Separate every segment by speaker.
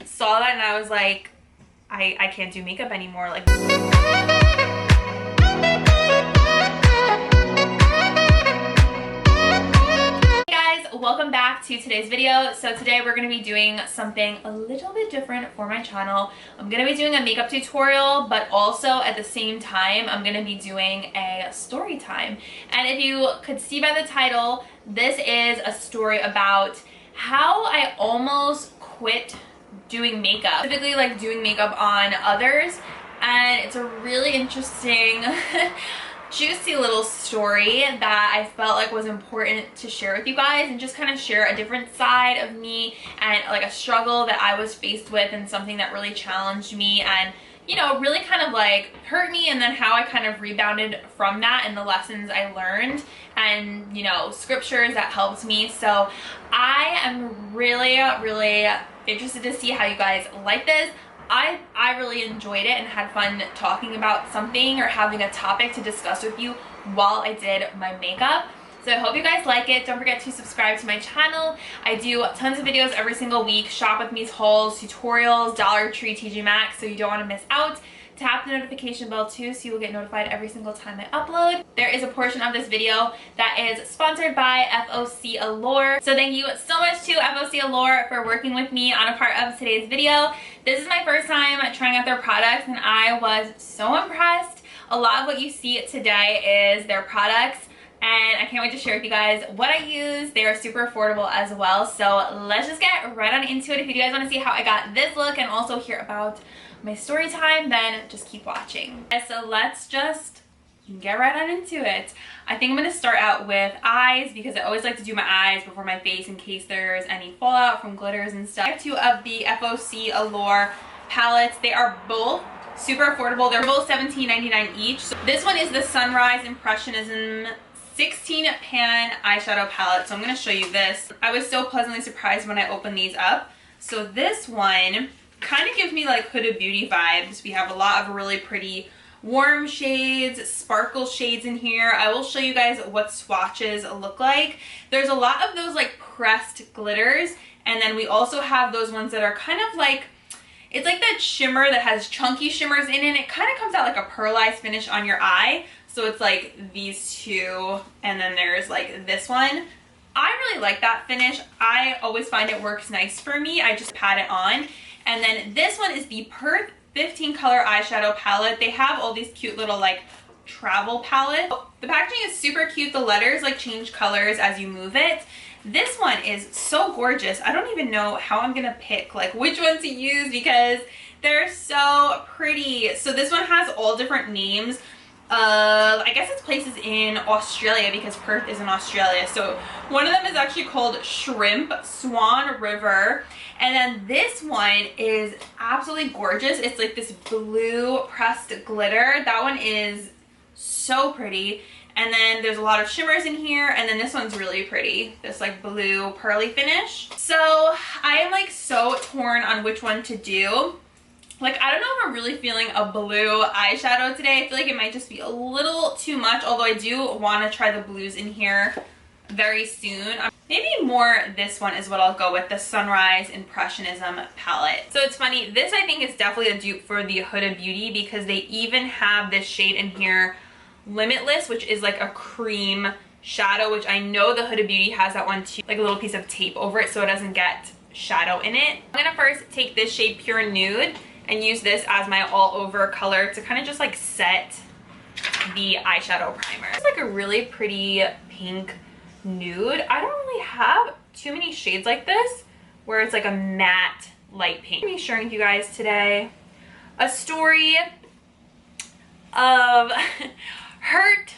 Speaker 1: saw that and I was like, I can't do makeup anymore. Like, welcome back to today's video. So today we're going to be doing something a little bit different for my channel. I'm going to be doing a makeup tutorial, but also at the same time I'm going to be doing a story time. And if you could see by the title, this is a story about how I almost quit doing makeup, typically like doing makeup on others. And it's a really interesting juicy little story that I felt like was important to share with you guys, and just kind of share a different side of me and like a struggle that I was faced with and something that really challenged me and, you know, really kind of like hurt me, and then how I kind of rebounded from that and the lessons I learned and, you know, scriptures that helped me. So I am really interested to see how you guys like this. I really enjoyed it and had fun talking about something or having a topic to discuss with you while I did my makeup. So I hope you guys like it. Don't forget to subscribe to my channel. I do tons of videos every single week. Shop with me's hauls, tutorials, Dollar Tree, TJ Maxx, so you don't want to miss out. Tap the notification bell too so you will get notified every single time I upload. There is a portion of this video that is sponsored by FOCAllure. So thank you so much to FOCAllure for working with me on a part of today's video. This is my first time trying out their products and I was so impressed. A lot of what you see today is their products, and I can't wait to share with you guys what I use. They are super affordable as well. So let's just get right on into it. If you guys want to see how I got this look and also hear about my story time, then just keep watching. So let's just get right on into it. I think I'm going to start out with eyes because I always like to do my eyes before my face in case there's any fallout from glitters and stuff. I have two of the FOCAllure palettes. They are both super affordable. They're both $17.99 each. So this one is the Sunrise Impressionism 16 pan eyeshadow palette. So I'm going to show you this. I was so pleasantly surprised when I opened these up. So this one kind of gives me like Huda Beauty vibes. We have a lot of really pretty warm shades, sparkle shades in here. I will show you guys what swatches look like. There's a lot of those like pressed glitters, and then we also have those ones that are kind of like, it's like that shimmer that has chunky shimmers in it. It kind of comes out like a pearlized finish on your eye. So it's like these two, and then there's like this one. I really like that finish. I always find it works nice for me. I just pat it on. And then this one is the Perth 15 color eyeshadow palette. They have all these cute little like travel palettes. The packaging is super cute. The letters like change colors as you move it. This one is so gorgeous. I don't even know how I'm gonna pick like which one to use because they're so pretty. So this one has all different names. I guess it's places in Australia because Perth is in Australia. So one of them is actually called Shrimp Swan River. And then this one is absolutely gorgeous. It's like this blue pressed glitter. That one is so pretty. And then there's a lot of shimmers in here. And then this one's really pretty. This like blue pearly finish. So I am like so torn on which one to do. Like, I don't know if I'm really feeling a blue eyeshadow today. I feel like it might just be a little too much, although I do want to try the blues in here very soon. Maybe more this one is what I'll go with, the Sunrise Impressionism palette. So it's funny, this I think is definitely a dupe for the Huda Beauty because they even have this shade in here, Limitless, which is like a cream shadow, which I know the Huda Beauty has that one too, like a little piece of tape over it so it doesn't get shadow in it. I'm gonna first take this shade Pure Nude and use this as my all over color to kind of just like set the eyeshadow primer. It's like a really pretty pink nude. I don't really have too many shades like this where it's like a matte light pink. I'm sharing with you guys today a story of hurt,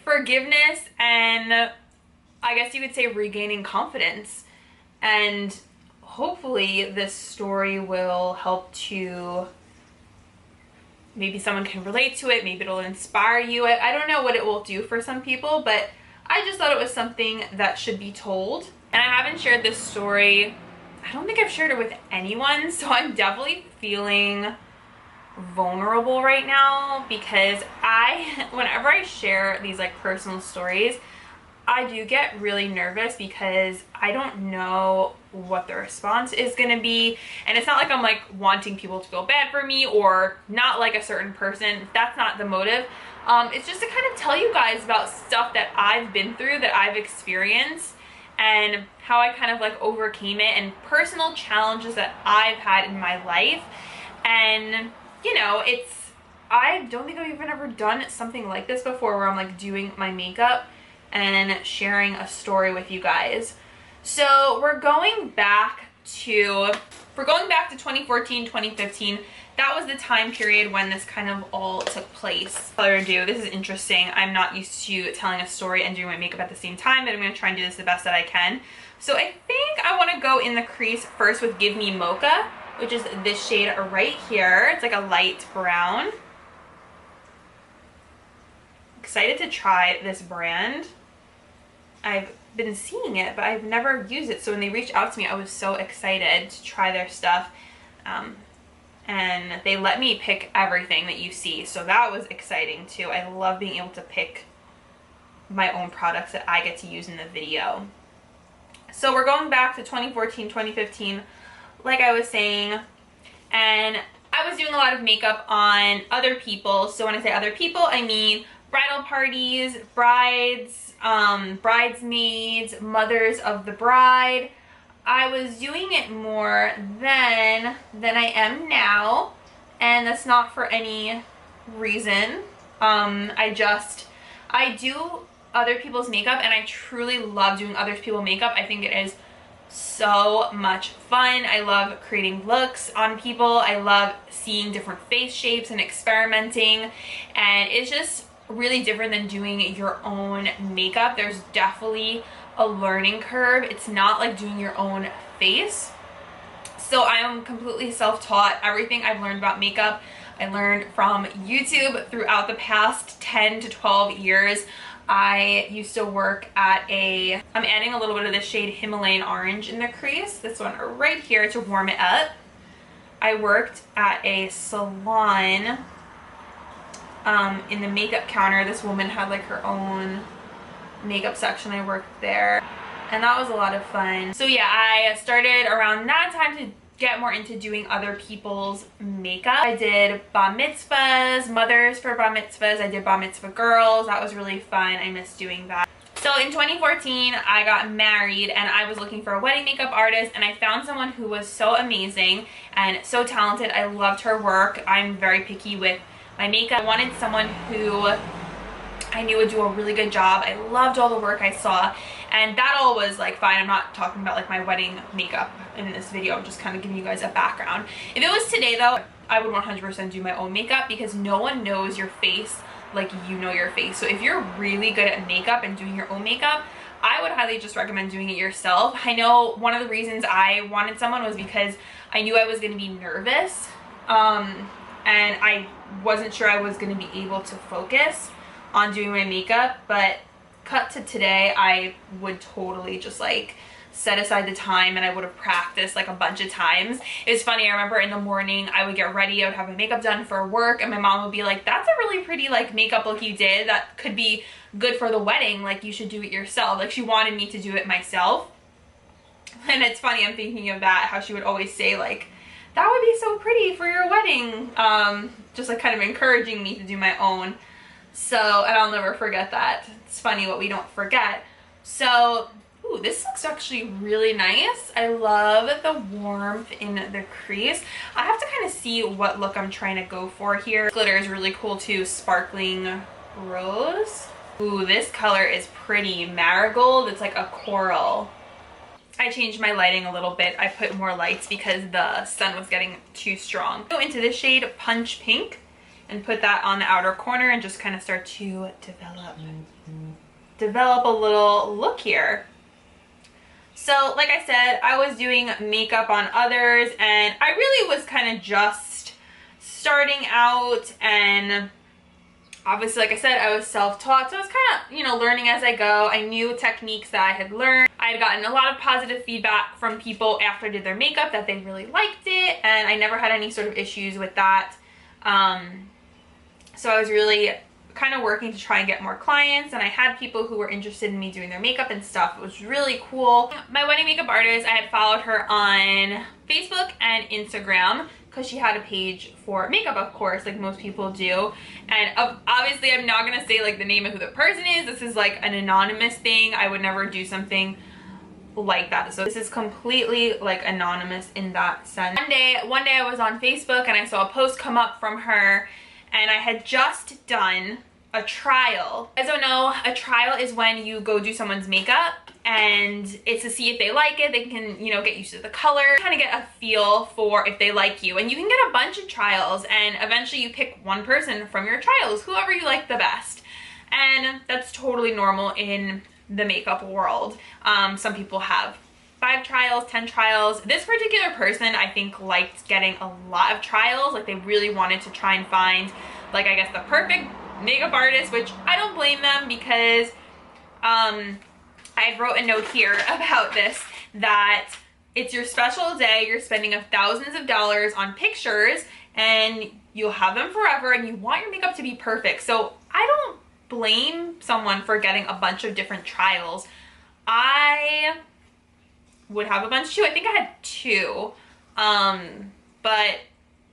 Speaker 1: forgiveness, and I guess you could say regaining confidence. And hopefully this story will help to, maybe someone can relate to it, maybe it'll inspire you. I don't know what it will do for some people, but I just thought it was something that should be told. And I haven't shared this story, I don't think I've shared it with anyone, so I'm definitely feeling vulnerable right now because whenever I share these like personal stories, I do get really nervous because I don't know what the response is gonna be. And it's not like I'm like wanting people to feel bad for me or not like a certain person. That's not the motive. It's just to kind of tell you guys about stuff that I've been through, that I've experienced, and how I kind of like overcame it, and personal challenges that I've had in my life. And you know, I don't think I've even ever done something like this before, where I'm like doing my makeup and sharing a story with you guys. So we're going back to 2014, 2015. That was the time period when this kind of all took place. This is interesting. I'm not used to telling a story and doing my makeup at the same time, but I'm gonna try and do this the best that I can. So I think I wanna go in the crease first with Give Me Mocha, which is this shade right here. It's like a light brown. Excited to try this brand. I've been seeing it, but I've never used it. So when they reached out to me, I was so excited to try their stuff. And they let me pick everything that you see. So that was exciting too. I love being able to pick my own products that I get to use in the video. So we're going back to 2014, 2015, like I was saying. And I was doing a lot of makeup on other people. So when I say other people, I mean bridal parties, brides, bridesmaids, mothers of the bride. I was doing it more then than I am now, and that's not for any reason. I do other people's makeup, and I truly love doing other people's makeup. I think it is so much fun. I love creating looks on people. I love seeing different face shapes and experimenting, and it's just really different than doing your own makeup. There's definitely a learning curve. It's not like doing your own face. So I am completely self-taught. Everything I've learned about makeup, I learned from YouTube throughout the past 10 to 12 years. I used to work at I'm adding a little bit of this shade Himalayan Orange in the crease, this one right here, to warm it up. I worked at a salon in the makeup counter. This woman had like her own makeup section. I worked there, and that was a lot of fun. So yeah, I started around that time to get more into doing other people's makeup. I did bar mitzvahs, mothers for bar mitzvahs. I did bar mitzvah girls. That was really fun. I miss doing that. So in 2014, I got married, and I was looking for a wedding makeup artist, and I found someone who was so amazing and so talented. I loved her work. I'm very picky with my makeup. I wanted someone who I knew would do a really good job. I loved all the work I saw, and that all was like fine. I'm not talking about like my wedding makeup in this video. I'm just kind of giving you guys a background. If it was today though, I would 100% do my own makeup, because no one knows your face like you know your face. So if you're really good at makeup and doing your own makeup, I would highly just recommend doing it yourself. I know one of the reasons I wanted someone was because I knew I was going to be nervous, and I wasn't sure I was going to be able to focus on doing my makeup. But cut to today, I would totally just like set aside the time, and I would have practiced like a bunch of times. It was funny, I remember in the morning I would get ready, I would have my makeup done for work, and my mom would be like, that's a really pretty like makeup look you did, that could be good for the wedding, like you should do it yourself. Like she wanted me to do it myself. And it's funny, I'm thinking of that, how she would always say like, that would be so pretty for your wedding, just like kind of encouraging me to do my own. So, and I'll never forget that. It's funny what we don't forget. So, ooh, this looks actually really nice. I love the warmth in the crease. I have to kind of see what look I'm trying to go for here. Glitter is really cool too, Sparkling Rose. Ooh, this color is pretty. Marigold, it's like a coral. I changed my lighting a little bit. I put more lights because the sun was getting too strong. Go into this shade Punch Pink and put that on the outer corner and just kind of start to develop a little look here. So like I said, I was doing makeup on others, and I really was kind of just starting out, and obviously, like I said, I was self-taught, so I was kind of, you know, learning as I go. I knew techniques that I had learned. I had gotten a lot of positive feedback from people after I did their makeup that they really liked it, and I never had any sort of issues with that. So I was really kind of working to try and get more clients, and I had people who were interested in me doing their makeup and stuff. It was really cool. My wedding makeup artist, I had followed her on Facebook and Instagram because she had a page for makeup, of course, like most people do. And obviously I'm not gonna say like the name of who the person is. This is like an anonymous thing. I would never do something like that. So this is completely like anonymous in that sense. One day I was on Facebook and I saw a post come up from her, and I had just done a trial. As you don't know, a trial is when you go do someone's makeup and it's to see if they like it. They can, you know, get used to the color, kind of get a feel for if they like you. And you can get a bunch of trials, and eventually you pick one person from your trials, whoever you like the best. And that's totally normal in the makeup world. Some people have 5 trials, 10 trials. This particular person, I think, liked getting a lot of trials. Like, they really wanted to try and find, like, I guess the perfect makeup artist, which I don't blame them, because I wrote a note here about this, that it's your special day, you're spending thousands of dollars on pictures, and you'll have them forever, and you want your makeup to be perfect. So I don't blame someone for getting a bunch of different trials. I would have a bunch too. I think I had 2. But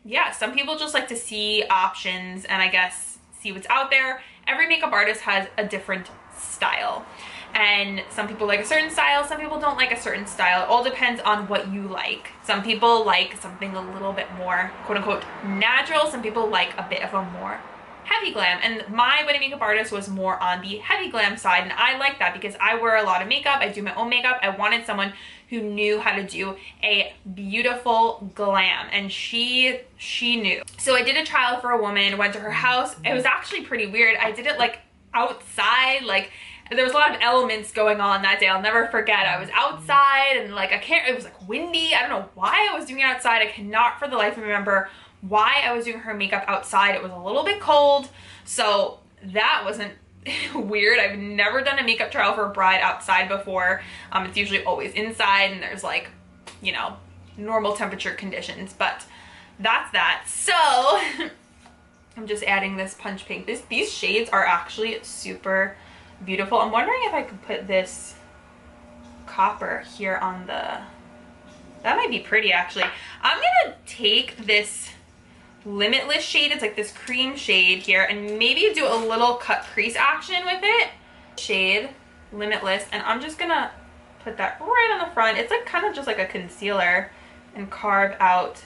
Speaker 1: yeah, some people just like to see options and I guess see what's out there. Every makeup artist has a different style, and some people like a certain style, some people don't like a certain style. It all depends on what you like. Some people like something a little bit more quote unquote natural. Some people like a bit of a more heavy glam, and my wedding makeup artist was more on the heavy glam side, and I like that because I wear a lot of makeup. I do my own makeup. I wanted someone who knew how to do a beautiful glam, and she knew. So I did a trial for a woman, went to her house. It was actually pretty weird. I did it like outside, like there was a lot of elements going on that day. I'll never forget. I was outside and like it was like windy. I don't know why I was doing it outside. I cannot for the life of me remember why I was doing her makeup outside. It was a little bit cold, so that wasn't weird. I've never done a makeup trial for a bride outside before. It's usually always inside, and there's like, you know, normal temperature conditions, but that's that. So I'm just adding this punch pink. These shades are actually super beautiful. I'm wondering if I could put this copper here on the, that might be pretty actually. I'm gonna take this Limitless shade, it's like this cream shade here, and maybe do a little cut crease action with it. Shade Limitless, and I'm just gonna put that right on the front. It's like kind of just like a concealer, and carve out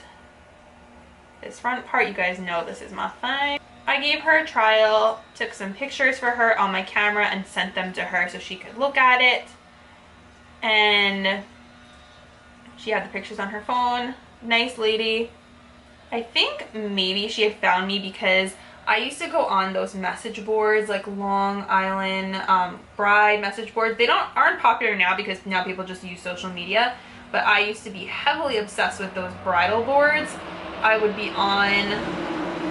Speaker 1: this front part. You guys know this is my thing. I gave her a trial, took some pictures for her on my camera and sent them to her so she could look at it, and she had the pictures on her phone. Nice lady. I think maybe she had found me because I used to go on those message boards, like Long Island bride message boards. They aren't popular now because now people just use social media, but I used to be heavily obsessed with those bridal boards. I would be on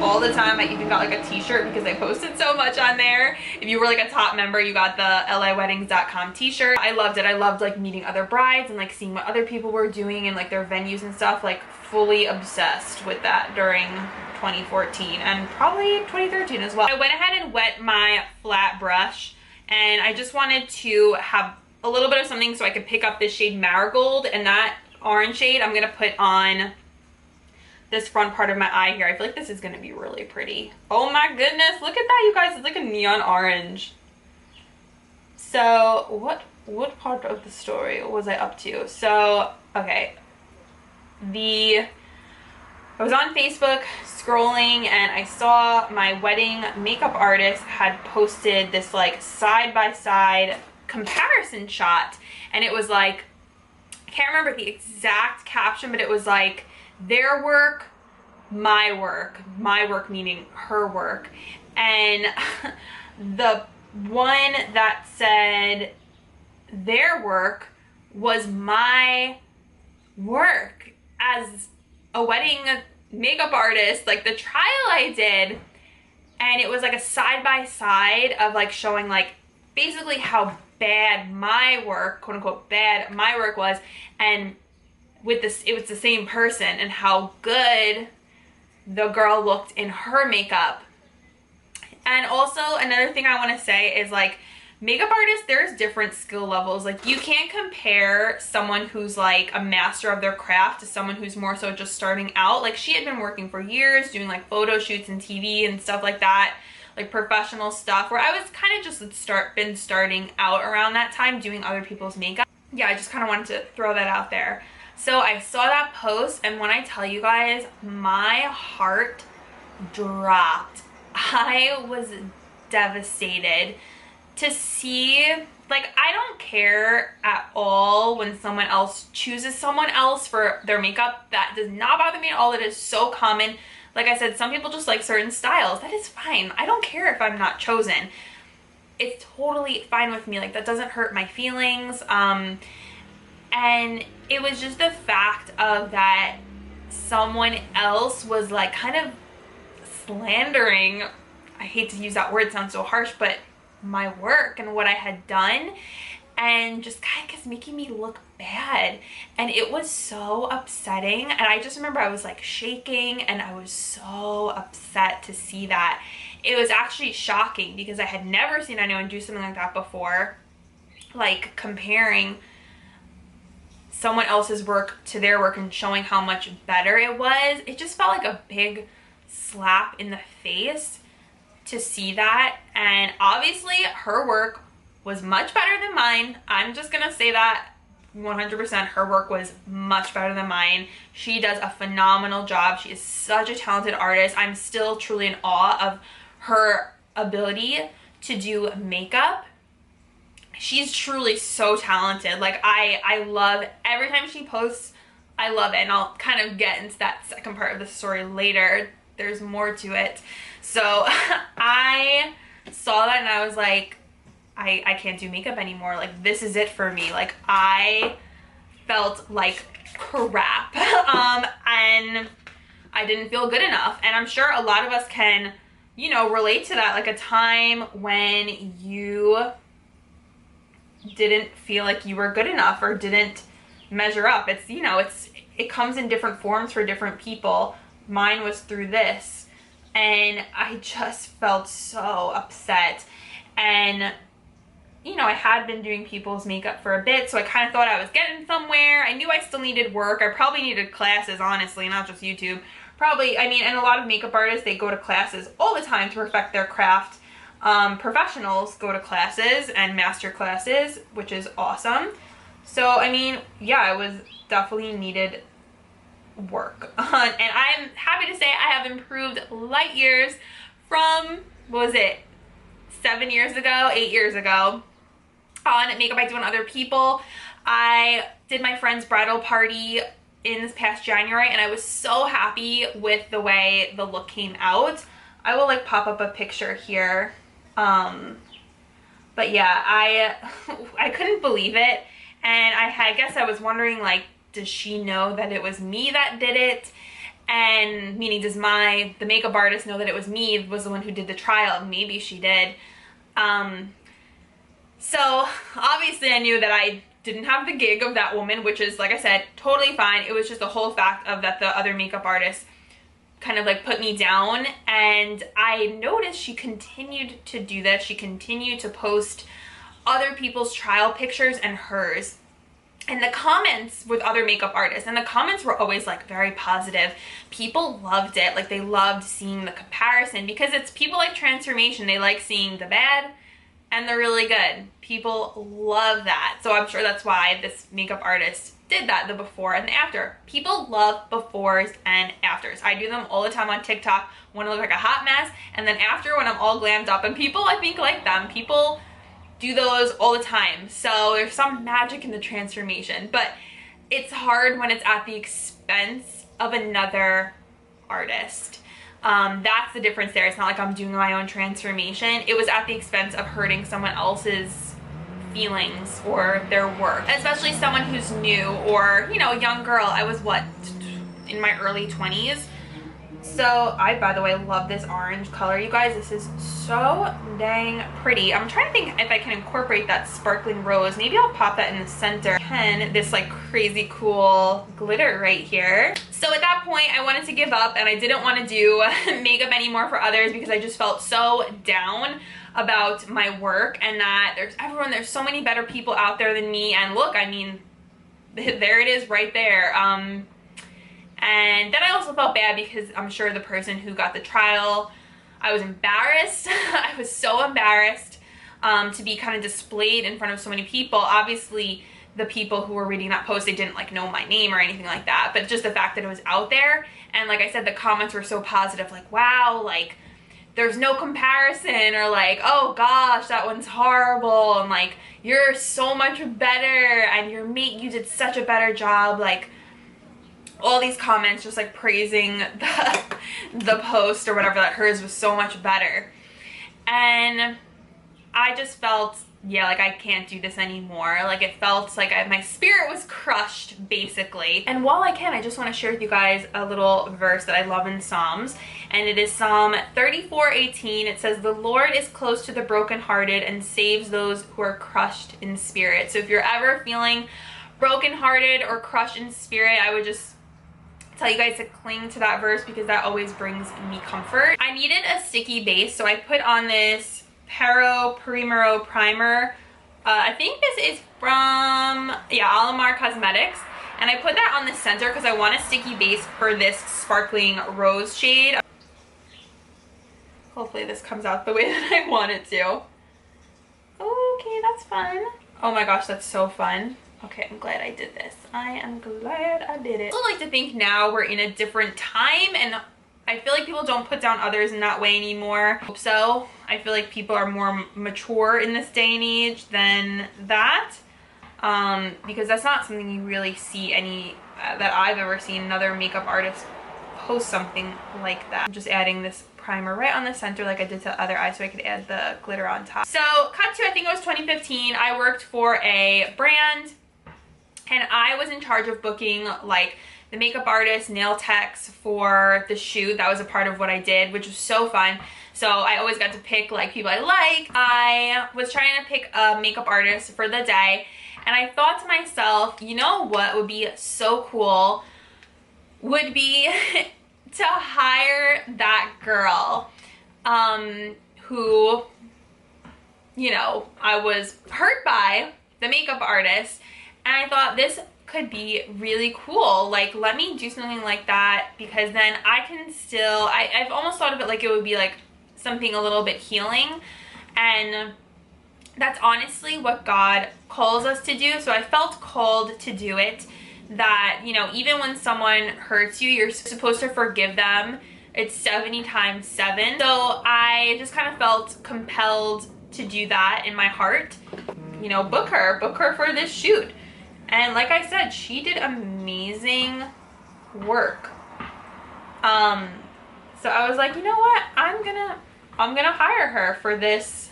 Speaker 1: all the time. I even got like a t-shirt because I posted so much on there. If you were like a top member, you got the laweddings.com t-shirt. I loved it. I loved like meeting other brides and like seeing what other people were doing and like their venues and stuff. Like fully obsessed with that during 2014 and probably 2013 as well. I went ahead and wet my flat brush, and I just wanted to have a little bit of something so I could pick up this shade Marigold, and that orange shade I'm gonna put on this front part of my eye here. I feel like this is gonna be really pretty. Oh my goodness, look at that, you guys. It's like a neon orange. So what part of the story was I up to? So okay, I was on Facebook scrolling, and I saw my wedding makeup artist had posted this like side-by-side comparison shot, and it was like, I can't remember the exact caption, but it was like their work, my work meaning her work, and the one that said their work was my work as a wedding makeup artist, like the trial I did, and it was like a side-by-side of like showing like basically how bad my work, quote unquote bad my work was, and with this it was the same person, and how good the girl looked in her makeup. And also another thing I want to say is like, makeup artists, there's different skill levels. Like you can't compare someone who's like a master of their craft to someone who's more so just starting out. Like she had been working for years doing like photo shoots and TV and stuff like that, like professional stuff, where I was kind of just been starting out around that time doing other people's makeup. Yeah, I just kind of wanted to throw that out there. So I saw that post, and when I tell you guys, my heart dropped. I was devastated to see, like, I don't care at all when someone else chooses someone else for their makeup. That does not bother me at all. It is so common. Like I said, some people just like certain styles. That is fine. I don't care if I'm not chosen. It's totally fine with me. Like, that doesn't hurt my feelings. And it was just the fact of that someone else was like kind of slandering, I hate to use that word, it sounds so harsh, but my work and what I had done, and just kind of making me look bad. And it was so upsetting, and I just remember I was like shaking, and I was so upset to see that. It was actually shocking because I had never seen anyone do something like that before, like comparing someone else's work to their work and showing how much better it was. It just felt like a big slap in the face to see that. And obviously her work was much better than mine. I'm just gonna say that 100%. Her work was much better than mine. She does a phenomenal job. She is such a talented artist. I'm still truly in awe of her ability to do makeup. She's truly so talented. Like I love every time she posts. I love it, and I'll kind of get into that second part of the story later. There's more to it. So I saw that and I was like, I can't do makeup anymore. Like, this is it for me. Like, I felt like crap. And I didn't feel good enough. And I'm sure a lot of us can, you know, relate to that. Like a time when you didn't feel like you were good enough or didn't measure up. It's, you know, it comes in different forms for different people. Mine was through this, and I just felt so upset. And you know, I had been doing people's makeup for a bit, so I kind of thought I was getting somewhere. I knew I still needed work. I probably needed classes, honestly, not just YouTube. Probably, I mean, and a lot of makeup artists, they go to classes all the time to perfect their craft. Professionals go to classes and master classes, which is awesome. So, I mean, yeah, I was definitely needed work. And I'm happy to say I have improved light years from, what was it, 7 years ago, 8 years ago, on makeup I do on other people. I did my friend's bridal party in this past January, and I was so happy with the way the look came out. I will like pop up a picture here. But yeah, I couldn't believe it. And I guess I was wondering, like, does she know that it was me that did it? And meaning, does the makeup artist know that it was me, was the one who did the trial? Maybe she did. So obviously I knew that I didn't have the gig of that woman, which is, like I said, totally fine. It was just the whole fact of that the other makeup artist kind of like put me down. And I noticed she continued to do this. She continued to post other people's trial pictures and hers. And the comments with other makeup artists, and the comments were always like very positive. People loved it. Like, they loved seeing the comparison, because it's people like transformation. They like seeing the bad and the really good. People love that. So I'm sure that's why this makeup artist did that, the before and the after. People love befores and afters. I do them all the time on TikTok when I look like a hot mess, and then after when I'm all glammed up. And people, I think, like them. People do those all the time. So there's some magic in the transformation, but it's hard when it's at the expense of another artist. That's the difference there. It's not like I'm doing my own transformation. It was at the expense of hurting someone else's feelings or their work, especially someone who's new, or, you know, a young girl. I was, what, in my early 20s. So I, by the way, love this orange color, you guys. This is so dang pretty. I'm trying to think if I can incorporate that sparkling rose. Maybe I'll pop that in the center. And this like crazy cool glitter right here. So at that point I wanted to give up and I didn't want to do makeup anymore for others because I just felt so down about my work and that there's so many better people out there than me. And look, I mean, there it is right there. And then I also felt bad because I'm sure the person who got the trial, I was embarrassed. I was so embarrassed to be kind of displayed in front of so many people. Obviously, the people who were reading that post, they didn't like know my name or anything like that, but just the fact that it was out there. And like I said, the comments were so positive, like, wow, like, there's no comparison, or like, oh gosh, that one's horrible, and like, you're so much better, and you did such a better job, like, all these comments just like praising the post or whatever, that hers was so much better. And I just felt, yeah, like I can't do this anymore. Like it felt like my spirit was crushed basically. And while I can, I just want to share with you guys a little verse that I love in Psalms, and it is Psalm 34:18. It says, "The Lord is close to the brokenhearted and saves those who are crushed in spirit." So if you're ever feeling brokenhearted or crushed in spirit, I would just tell you guys to cling to that verse because that always brings me comfort. I needed a sticky base, so I put on this Primero primer. I think this is from, yeah, Alamar Cosmetics. And I put that on the center because I want a sticky base for this sparkling rose shade. Hopefully this comes out the way that I want it to. Okay, that's fun. Oh my gosh, that's so fun. Okay, I'm glad I did this. I am glad I did it. I also like to think now we're in a different time, and I feel like people don't put down others in that way anymore. I hope so. I feel like people are more mature in this day and age than that, because that's not something you really see that I've ever seen another makeup artist post something like that. I'm just adding this primer right on the center like I did to the other eye so I could add the glitter on top. So cut to, I think it was 2015, I worked for a brand and I was in charge of booking like the makeup artist, nail techs for the shoot. That was a part of what I did, which was so fun. So I always got to pick like people I like. I was trying to pick a makeup artist for the day, and I thought to myself, you know what would be so cool would be to hire that girl who, you know, I was hurt by, the makeup artist. And I thought this could be really cool. Like, let me do something like that, because then I can still, I've almost thought of it like it would be like something a little bit healing. And that's honestly what God calls us to do. So I felt called to do it. That, you know, even when someone hurts you, you're supposed to forgive them. It's 70 times 7. So I just kind of felt compelled to do that in my heart. You know, book her for this shoot. And like I said, she did amazing work. So I was like, you know what? I'm gonna hire her for this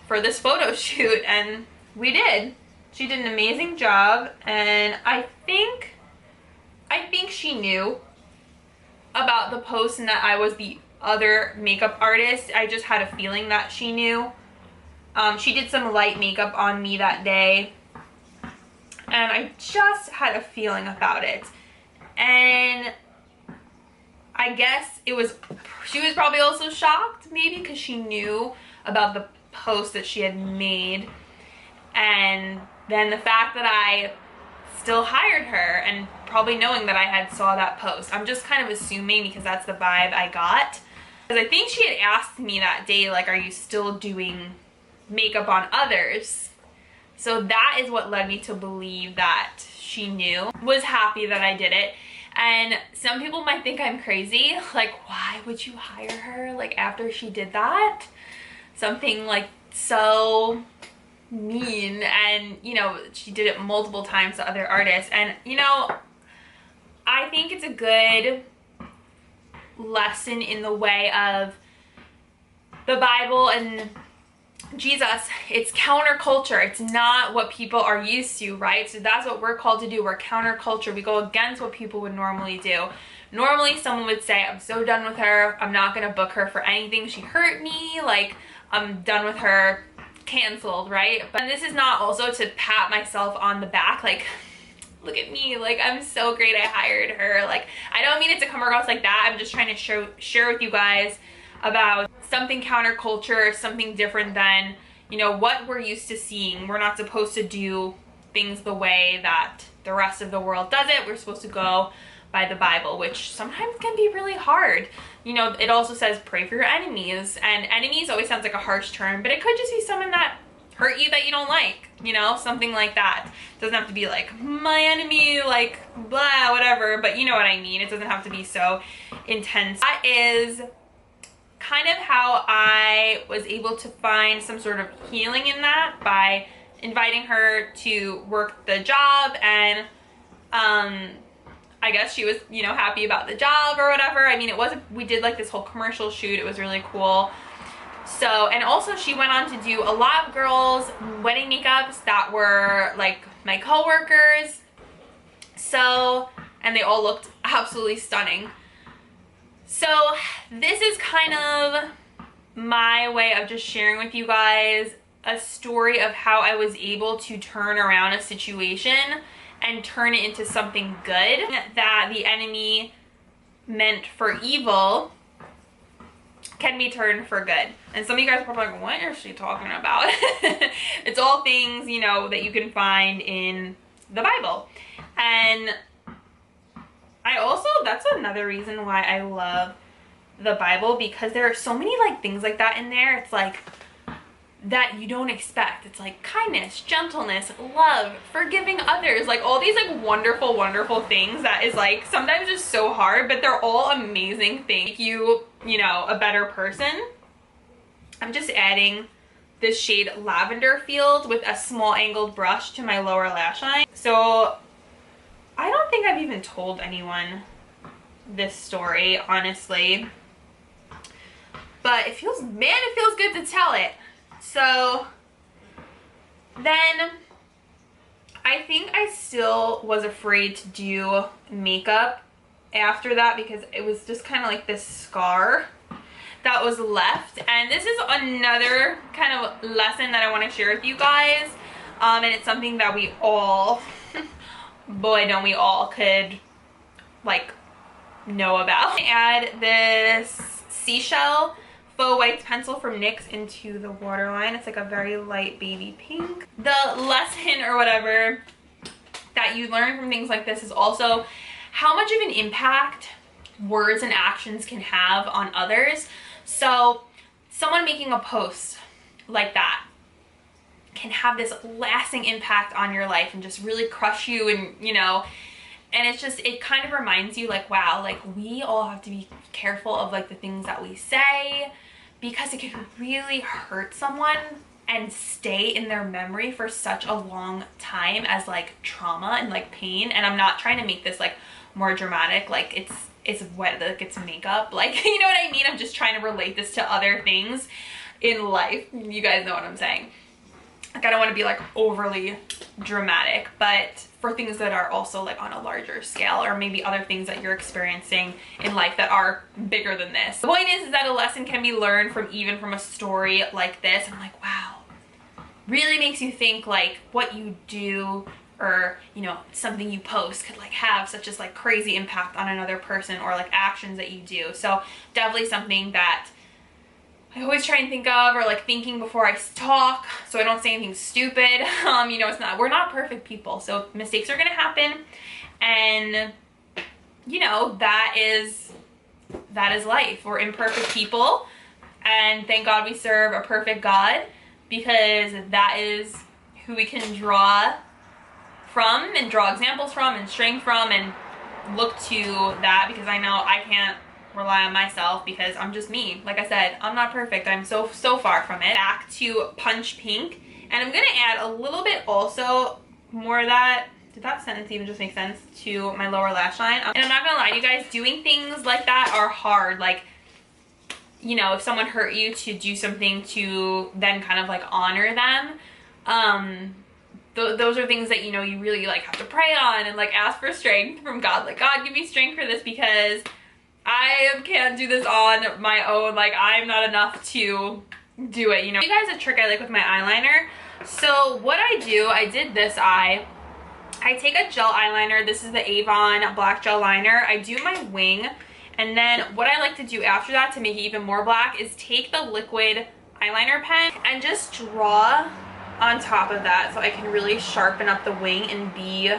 Speaker 1: photo shoot, and we did. She did an amazing job, and I think she knew about the post and that I was the other makeup artist. I just had a feeling that she knew. She did some light makeup on me that day, and I just had a feeling about it. And I guess she was probably also shocked, maybe, because she knew about the post that she had made. And then the fact that I still hired her, and probably knowing that I had saw that post. I'm just kind of assuming because that's the vibe I got. Because I think she had asked me that day, like, are you still doing makeup on others? So that is what led me to believe that she knew. Was happy that I did it. And some people might think I'm crazy. Like, why would you hire her, like, after she did that? Something, like, so mean. And, you know, she did it multiple times to other artists. And, you know, I think it's a good lesson in the way of the Bible and Jesus, it's counterculture. It's not what people are used to, right? So that's what we're called to do. We're counterculture. We go against what people would normally do. Normally, someone would say, I'm so done with her. I'm not going to book her for anything. She hurt me. Like, I'm done with her. Canceled, right? But this is not also to pat myself on the back. Like, look at me. Like, I'm so great. I hired her. Like, I don't mean it to come across like that. I'm just trying to share with you guys about something counterculture, something different than, you know, what we're used to seeing. We're not supposed to do things the way that the rest of the world does it. We're supposed to go by the Bible, which sometimes can be really hard. You know, it also says pray for your enemies, and enemies always sounds like a harsh term, but it could just be someone that hurt you that you don't like, you know, something like that. It doesn't have to be like my enemy, like blah, whatever, but you know what I mean. It doesn't have to be so intense. That is kind of how I was able to find some sort of healing in that, by inviting her to work the job, and I guess she was, you know, happy about the job or whatever. I mean, we did like this whole commercial shoot. It was really cool. So, and also she went on to do a lot of girls' wedding makeups that were like my coworkers. So, and they all looked absolutely stunning. So this is kind of my way of just sharing with you guys a story of how I was able to turn around a situation and turn it into something good that the enemy meant for evil can be turned for good. And some of you guys are probably like, what is she talking about? It's all things, you know, that you can find in the Bible. And I also, that's another reason why I love the Bible, because there are so many like things like that in there. It's like that you don't expect. It's like kindness, gentleness, love, forgiving others, like all these like wonderful, wonderful things that is like sometimes just so hard, but they're all amazing things. Make you, you know, a better person. I'm just adding this shade Lavender Field with a small angled brush to my lower lash line. So I don't think I've even told anyone this story, honestly, but it feels, man, it feels good to tell it. So then I think I still was afraid to do makeup after that, because it was just kind of like this scar that was left. And this is another kind of lesson that I want to share with you guys, and it's something that we all boy don't we all could like know about. Add this seashell faux white pencil from NYX into the waterline. It's like a very light baby pink. The lesson or whatever that you learn from things like this is also how much of an impact words and actions can have on others. So someone making a post like that can have this lasting impact on your life and just really crush you, and you know, and it's just, it kind of reminds you like, wow, like we all have to be careful of like the things that we say, because it can really hurt someone and stay in their memory for such a long time as like trauma and like pain. And I'm not trying to make this like more dramatic, like it's wet, like it's makeup, like you know what I mean. I'm just trying to relate this to other things in life. You guys know what I'm saying. Like I don't want to be like overly dramatic, but for things that are also like on a larger scale, or maybe other things that you're experiencing in life that are bigger than this. The point is that a lesson can be learned from even from a story like this. I'm like, wow, really makes you think like what you do, or you know, something you post could like have such as like crazy impact on another person, or like actions that you do. So definitely something that I always try and think of, or like thinking before I talk, so I don't say anything stupid. You know, we're not perfect people, so mistakes are gonna happen, and you know, that is life. We're imperfect people, and thank God we serve a perfect God, because that is who we can draw from and draw examples from and strength from, and look to that, because I know I can't rely on myself because I'm just me. Like I said, I'm not perfect. I'm so far from it. Back to Punch Pink, and I'm gonna add a little bit also more of that, did that sentence even just make sense, to my lower lash line. And I'm not gonna lie to you guys, doing things like that are hard. Like you know, if someone hurt you, to do something to then kind of like honor them. Those are things that, you know, you really like have to pray on and like ask for strength from God. Like, God, give me strength for this because I can't do this on my own. Like, I'm not enough to do it, you know. You guys, a trick I like with my eyeliner. So what I do, I did this eye. I take a gel eyeliner. This is the Avon black gel liner. I do my wing, and then what I like to do after that to make it even more black is take the liquid eyeliner pen and just draw on top of that so I can really sharpen up the wing and be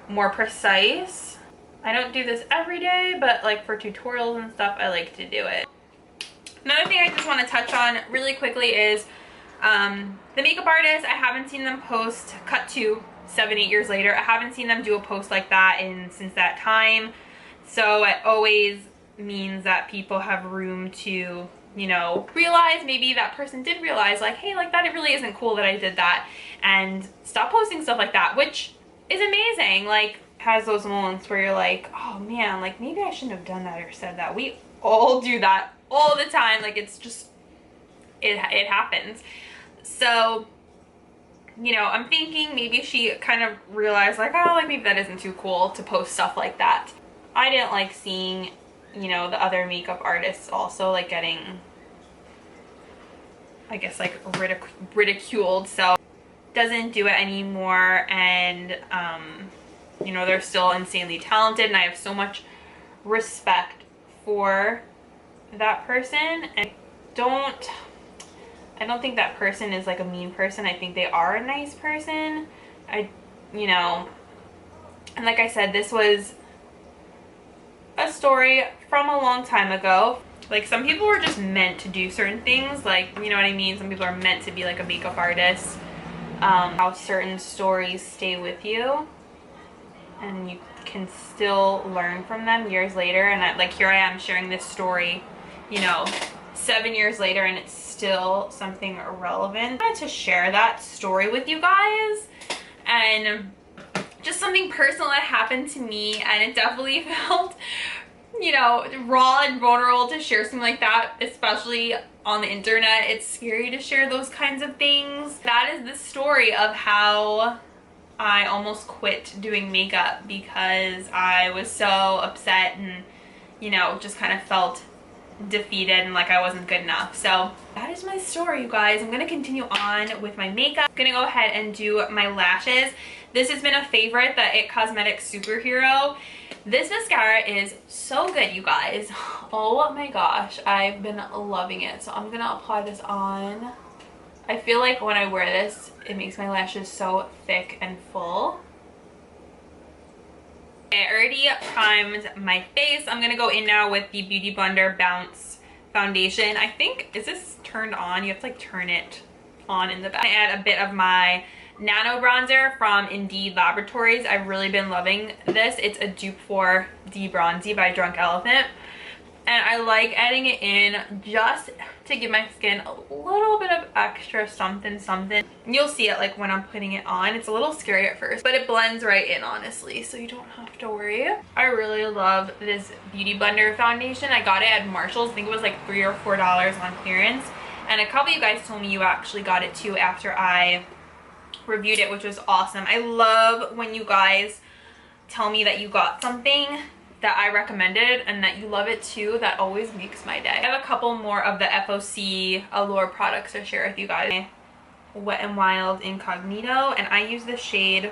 Speaker 1: more precise. I don't do this every day, but like for tutorials and stuff, I like to do it. Another thing I just want to touch on really quickly is the makeup artists. I haven't seen them post cut to 7-8 years later. I haven't seen them do a post like that since that time. So it always means that people have room to, you know, realize, maybe that person did realize like, hey, like that, it really isn't cool that I did that, and stop posting stuff like that, which is amazing. Like, has those moments where you're like, oh man, like maybe I shouldn't have done that or said that. We all do that all the time. Like, it's just, it happens. So, you know, I'm thinking maybe she kind of realized like, oh, like maybe that isn't too cool to post stuff like that. I didn't like seeing, you know, the other makeup artists also like getting, I guess, like ridiculed. So doesn't do it anymore. And you know, they're still insanely talented, and I have so much respect for that person. And I don't think that person is like a mean person. I think they are a nice person. You know, and like I said, this was a story from a long time ago. Like, some people were just meant to do certain things, like, you know what I mean? Some people are meant to be like a makeup artist. How certain stories stay with you and you can still learn from them years later. And like, here I am sharing this story, you know, 7 years later, and it's still something relevant. I wanted to share that story with you guys, and just something personal that happened to me, and it definitely felt, you know, raw and vulnerable to share something like that, especially on the internet. It's scary to share those kinds of things. That is the story of how I almost quit doing makeup because I was so upset and, you know, just kind of felt defeated and like I wasn't good enough. So that is my story, you guys. I'm gonna continue on with my makeup. I'm gonna go ahead and do my lashes. This has been a favorite, the It Cosmetics Superhero. This mascara is so good, you guys. Oh my gosh, I've been loving it. So I'm gonna apply this on. I feel like when I wear this, it makes my lashes so thick and full. I already primed my face. I'm gonna go in now with the Beauty Blender Bounce foundation. I think, is this turned on? You have to like turn it on in the back. I add a bit of my Nano Bronzer from Indeed Laboratories. I've really been loving this. It's a dupe for De-Bronzy by Drunk Elephant. And I like adding it in just to give my skin a little bit of extra something something. You'll see it like when I'm putting it on. It's a little scary at first, but it blends right in, honestly, so you don't have to worry. I really love this Beauty Blender foundation. I got it at Marshall's. I think it was like $3 or $4 on clearance. And a couple of you guys told me you actually got it too after I reviewed it, which was awesome. I love when you guys tell me that you got something that I recommended and that you love it too. That always makes my day. I have a couple more of the FOCallure products to share with you guys. Wet n Wild Incognito, and I use the shade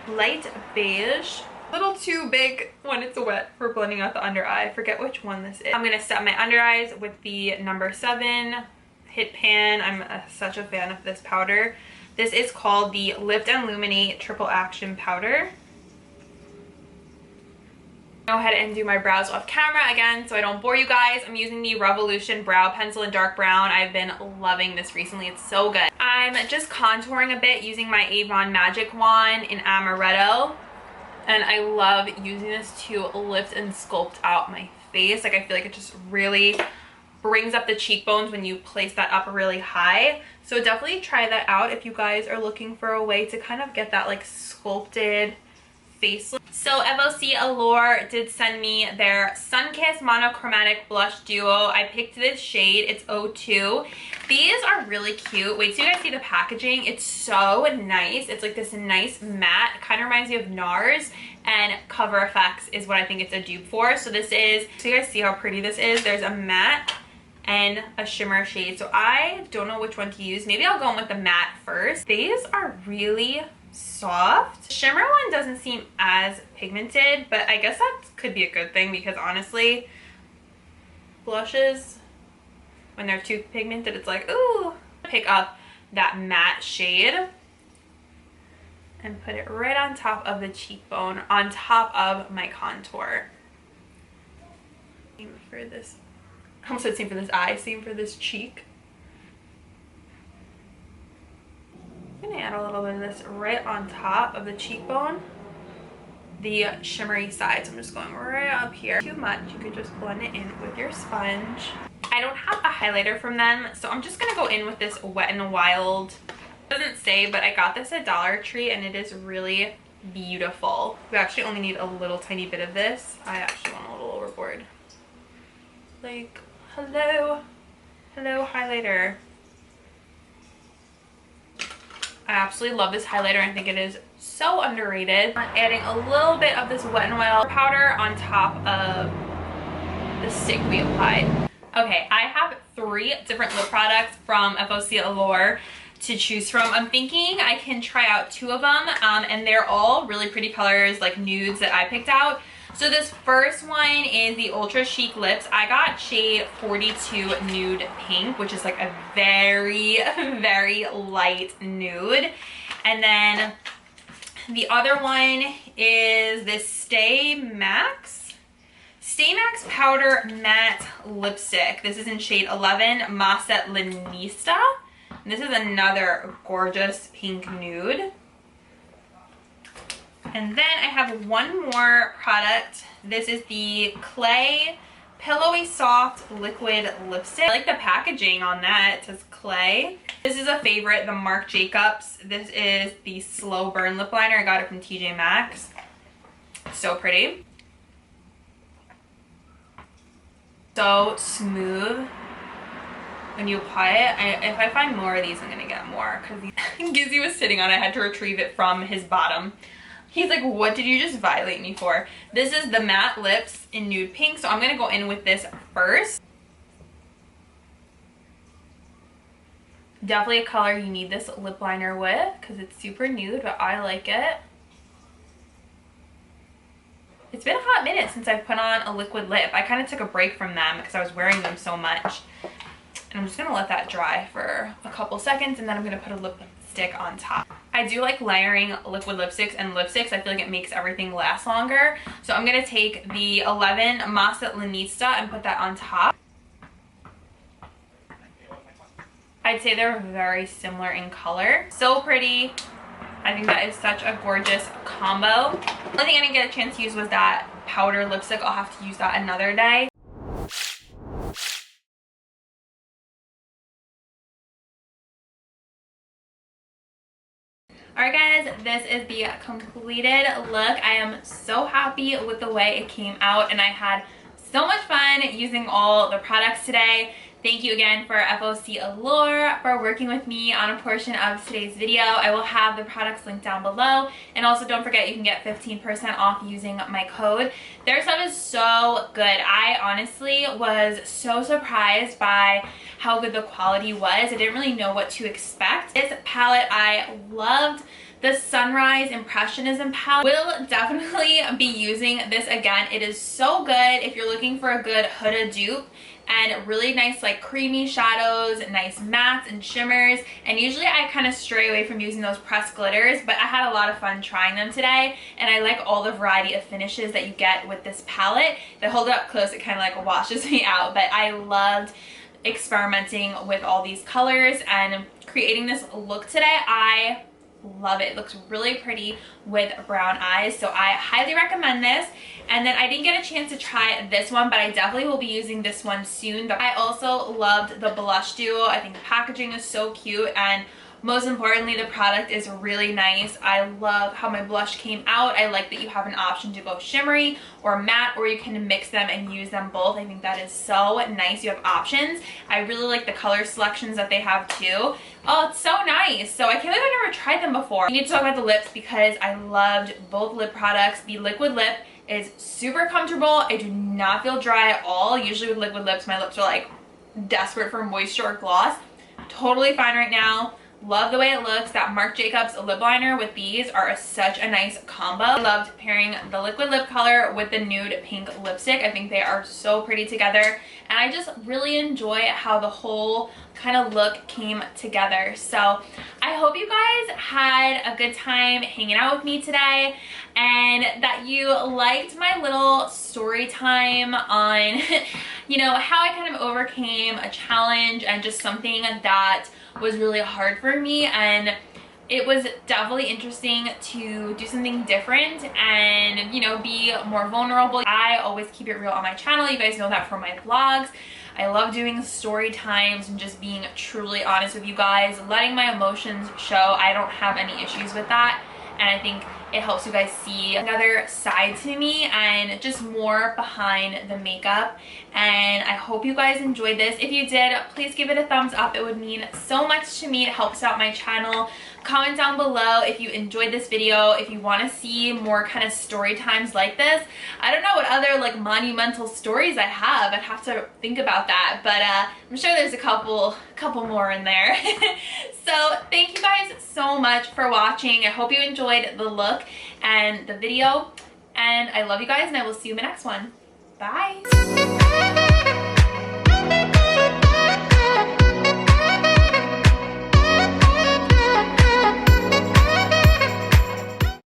Speaker 1: Light Beige. A little too big when it's wet for blending out the under eye. I forget which one this is. I'm gonna set my under eyes with the number 7 Hit Pan. I'm such a fan of this powder. This is called the Lift and Illuminate Triple Action Powder. Go ahead and do my brows off camera again so I don't bore you guys. I'm using the Revolution Brow Pencil in dark brown. I've been loving this recently. It's so good. I'm just contouring a bit using my Avon Magic Wand in Amaretto. And I love using this to lift and sculpt out my face. Like, I feel like it just really brings up the cheekbones when you place that up really high. So definitely try that out if you guys are looking for a way to kind of get that like sculpted facelift. So FOCallure did send me their Sun-Kissed Monochromatic Blush Duo. I picked this shade. It's 02. These are really cute. Wait till you guys see the packaging. It's so nice. It's like this nice matte. It kind of reminds me of NARS, and Cover FX is what I think it's a dupe for. So this is, so you guys see how pretty this is. There's a matte and a shimmer shade. So I don't know which one to use. Maybe I'll go in with the matte first. These are really soft. The shimmer one doesn't seem as pigmented, but I guess that could be a good thing because honestly, blushes, when they're too pigmented, it's like, ooh. Pick up that matte shade and put it right on top of the cheekbone, on top of my contour. Same for this, I almost said same for this eye, same for this cheek. I'm gonna add a little bit of this right on top of the cheekbone, the shimmery side. So I'm just going right up here. Too much, you could just blend it in with your sponge. I don't have a highlighter from them, so I'm just gonna go in with this Wet n Wild. It doesn't say, but I got this at Dollar Tree and it is really beautiful. We actually only need a little tiny bit of this. I actually went a little overboard. Like, hello highlighter. I absolutely love this highlighter. I think it is so underrated. I'm adding a little bit of this Wet n Wild powder on top of the stick we applied. Okay, I have 3 different lip products from FOCallure to choose from. I'm thinking I can try out 2 of them, and they're all really pretty colors, like nudes that I picked out. So this first one is the Ultra Chic Lips. I got shade 42 Nude Pink, which is like a very, very light nude. And then the other one is this Stay Max Powder Matte Lipstick. This is in shade 11, Massa Lanista. And this is another gorgeous pink nude. And then I have one more product. This is the Clay Pillowy Soft Liquid Lipstick. I like the packaging on that. It says Clay. This is a favorite, the Marc Jacobs. This is the Slow Burn Lip Liner. I got it from TJ Maxx. So pretty. So smooth when you apply it. If I find more of these, I'm gonna get more, because Gizzy was sitting on it. I had to retrieve it from his bottom. He's like, what did you just violate me for? This is the matte lips in nude pink, so I'm gonna go in with this first. Definitely a color you need this lip liner with because it's super nude, but I like it. It's been a hot minute since I've put on a liquid lip. I kind of took a break from them because I was wearing them so much. And I'm just gonna let that dry for a couple seconds, and then I'm gonna put a lipstick on top. I do like layering liquid lipsticks and lipsticks. I feel like it makes everything last longer. So I'm gonna take the 11 Massa Lanista and put that on top. I'd say they're very similar in color. So pretty. I think that is such a gorgeous combo. The only thing I didn't get a chance to use was that powder lipstick. I'll have to use that another day. Alright guys, this is the completed look. I am so happy with the way it came out, and I had so much fun using all the products today. Thank you again for FOCallure for working with me on a portion of today's video. I will have the products linked down below, and also don't forget you can get 15% off using my code. Their stuff is so good. I honestly was so surprised by how good the quality was. I didn't really know what to expect. This palette I loved. The Sunrise Impressionism palette. Will definitely be using this again. It is so good if you're looking for a good Huda dupe and really nice like creamy shadows, nice mattes and shimmers. And usually I kind of stray away from using those pressed glitters, but I had a lot of fun trying them today, and I like all the variety of finishes that you get with this palette. If I hold it up close, it kind of like washes me out, but I loved experimenting with all these colors and creating this look today. I love it. It looks really pretty with brown eyes, so I highly recommend this. And then I didn't get a chance to try this one, but I definitely will be using this one soon. I also loved the blush duo. I think the packaging is so cute, and most importantly, the product is really nice. I love how my blush came out. I like that you have an option to go shimmery or matte, or you can mix them and use them both. I think that is so nice. You have options. I really like the color selections that they have too. Oh, it's so nice. So I can't believe I never tried them before. We need to talk about the lips because I loved both lip products. The liquid lip is super comfortable. I do not feel dry at all. Usually with liquid lips, my lips are like desperate for moisture or gloss. Totally fine right now. Love the way it looks. That Marc Jacobs lip liner with these are such a nice combo. I loved pairing the liquid lip color with the nude pink lipstick. I think they are so pretty together, and I just really enjoy how the whole kind of look came together. So I hope you guys had a good time hanging out with me today, and that you liked my little story time on you know, how I kind of overcame a challenge and just something that was really hard for me. And it was definitely interesting to do something different and, you know, be more vulnerable. I always keep it real on my channel. You guys know that from my vlogs. I love doing story times and just being truly honest with you guys, letting my emotions show. I don't have any issues with that, and I think it helps you guys see another side to me and just more behind the makeup. And I hope you guys enjoyed this. If you did, please give it a thumbs up. It would mean so much to me. It helps out my channel. Comment down below if you enjoyed this video, if you want to see more kind of story times like this. I don't know what other like monumental stories I have. I'd have to think about that, but I'm sure there's a couple more in there. So thank you guys so much for watching. I hope you enjoyed the look and the video, and I love you guys, and I will see you in the next one. Bye.